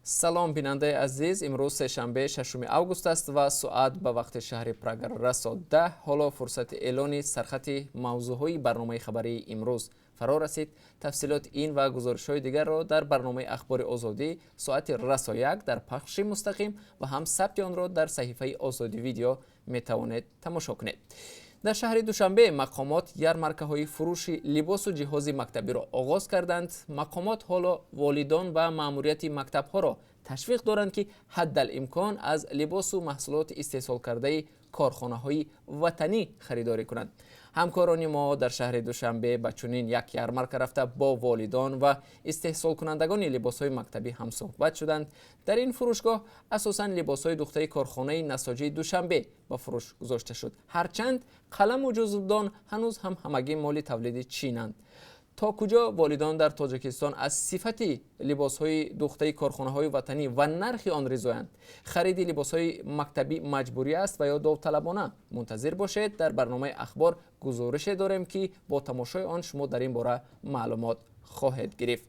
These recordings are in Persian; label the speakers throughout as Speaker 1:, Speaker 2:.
Speaker 1: سلام بیننده عزیز، امروز سه‌شنبه 6 август است و ساعت به وقت شهر پراگ رسید 10. حالا فرصت اعلان سرخطی موضوعهای برنامه خبری امروز فرا رسید. تفصیلات این و گزارش‌های دیگر را در برنامه اخبار آزادی ساعت رسا 1 در پخش مستقیم و هم ثبت آن را در صحیفه آزادی ویدیو میتوانید تماشا کنید. در شهر دوشنبه مقامات یارمارکه‌های فروش لباس و جهاز مکتبی را آغاز کردند. مقامات حالا والدان و مأموریت مکتب‌ها را تشویق دارند که حدالامکان از لباس و محصولات استحصال کرده کارخانه‌های وطنی خریداری کنند. همکاران ما در شهر دوشنبه به چنین یک یارمارک رفته با والدان و استحصال کنندگان لباس‌های مکتبی هم صحبت شدند. در این فروشگاه اساساً لباس‌های دوخته کارخانه نساجی دوشنبه به فروش گذاشته شد. هرچند قلم و جزودان هنوز هم همگی مال تولید چینند. تا کجا والدان در تاجیکستان از صفت لباس‌های دوخته کارخانه‌های وطنی و نرخ آن رضایند؟ خرید لباس‌های مکتبی مجبوری است و یا داوطلبانه؟ منتظر باشید. در برنامه اخبار گزارش داریم که با تماشای آن شما در این باره معلومات خواهید گرفت.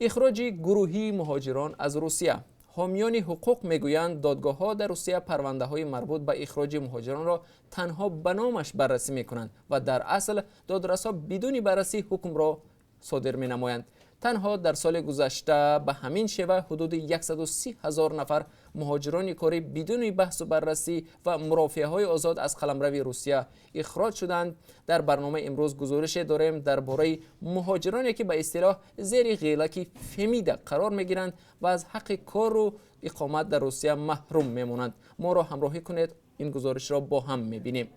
Speaker 1: اخراج گروهی مهاجران از روسیه. حامیان حقوق میگویند دادگاه‌ها در روسیه پرونده‌های مربوط به اخراج مهاجران را تنها به نامش بررسی می‌کنند و در اصل دادرس‌ها بدون بررسی حکم را صادر می‌نمایند. تنها در سال گذشته به همین شیوه حدود 130,000 نفر مهاجران کاری بدون بحث و بررسی و مرافعه‌های آزاد از قلمرو روسیه اخراج شدند. در برنامه امروز گزارش داریم درباره مهاجرانی که به اصطلاح زیر غیلک فمیده قرار می‌گیرند و از حق کار و اقامت در روسیه محروم می‌مانند. ما را همراهی کنید، این گزارش را با هم می‌بینیم.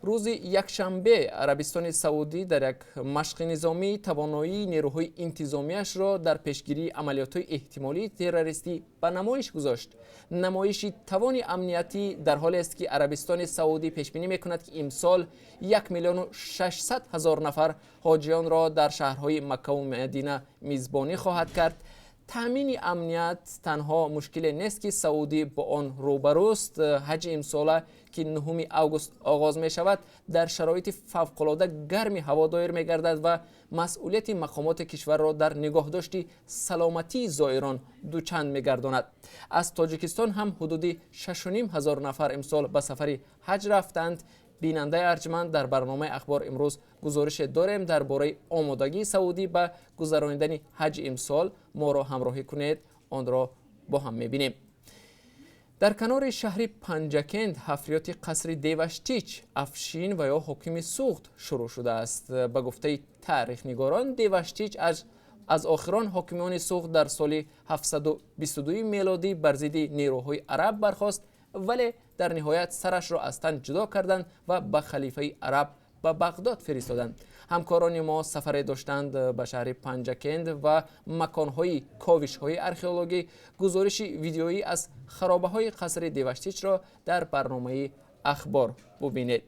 Speaker 1: روز یکشنبه عربستان سعودی در یک مشق نظامی توانایی نیروهای انتظامیش را در پیشگیری عملیات‌های احتمالی تروریستی به نمایش گذاشت. نمایش توان امنیتی در حالی است که عربستان سعودی پیش بینی می‌کند که امسال 1,600,000 نفر حاجیان را در شهرهای مکه و مدینه میزبانی خواهد کرد. تامین امنیت تنها مشکل نیست که سعودی با آن روبروست. حج امساله که 9 август آغاز می شود در شرایط فوق‌العاده گرمی هوا دایر می گردد و مسئولیت مقامات کشور را در نگاهداشت سلامتی زائران دوچند می گرداند. از تاجیکستان هم حدود 6,500 نفر امسال به سفر حج رفتند. بیننده ارجمند، در برنامه اخبار امروز گزارش داریم درباره آمادگی سعودی به گذراندن حج امسال. ما را همراهی کنید، آن را با هم می‌بینیم. در کنار شهر پنجکند حفریات قصر دیوشتیچ افشین و یا حکم سوخت شروع شده است. به گفته تاریخ نگاران دیوشتیچ از آخران حاکمان سوخت در سال 722 میلادی بر ضد نیروهای عرب برخاست، ولی در نهایت سرش را از تن جدا کردند و به خلیفه عرب به بغداد فرستادند. همکاران ما سفر داشتند به شهر پنجکند و مکانهای کاوش‌های ارخئولوژی. گزارش ویدیویی از خرابه‌های قصر دیوشتیچ را در برنامه اخبار ببینید.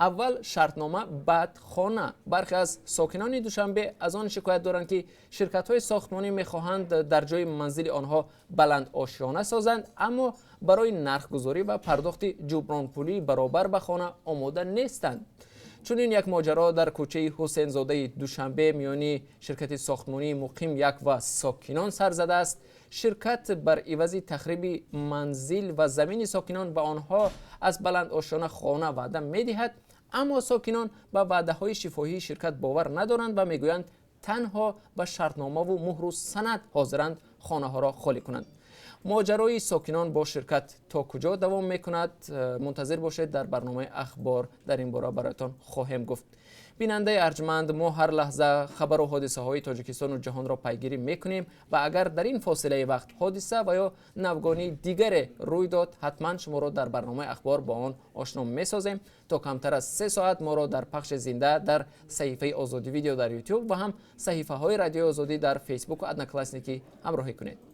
Speaker 1: اول شرطنامه، بعد خانه. برخی از ساکنان دوشنبه از آن شکایت دارند که شرکت‌های ساختمانی می‌خواهند در جای منزل آنها بلند آشیانه سازند، اما برای نرخ‌گذاری و پرداخت جبران پولی برابر به خانه آماده نیستند. چون این یک ماجرا در کوچه حسین زاده دوشنبه میانی شرکت ساختمانی مقیم یک و ساکنان سر زده است. شرکت بر عوض تخریب منزل و زمین ساکنان به آنها از بلند آشیانه خانه وعده می‌دهد، اما ساکنان به وعده‌های شفاهی شرکت باور ندارند و میگویند تنها به شرطنامه و مهر و سند حاضرند خانه‌ها را خالی کنند. ماجرای ساکنان با شرکت تا کجا دوام میکند؟ منتظر باشید، در برنامه اخبار در این باره برایتان خواهیم گفت. بیننده ارجمند، ما هر لحظه خبر و حادثه های تاجیکستان و جهان را پیگیری میکنیم و اگر در این فاصله وقت حادثه و یا نوگانی دیگر روی داد، حتما شما را در برنامه اخبار با آن آشنا میسازیم. تا کمتر از 3 ساعت ما را در پخش زنده در صحیفه آزادی ویدیو در یوتیوب و هم صحیفه های رادیو آزادی در فیسبوک و ادنکلاسنیکی همراهی کنید.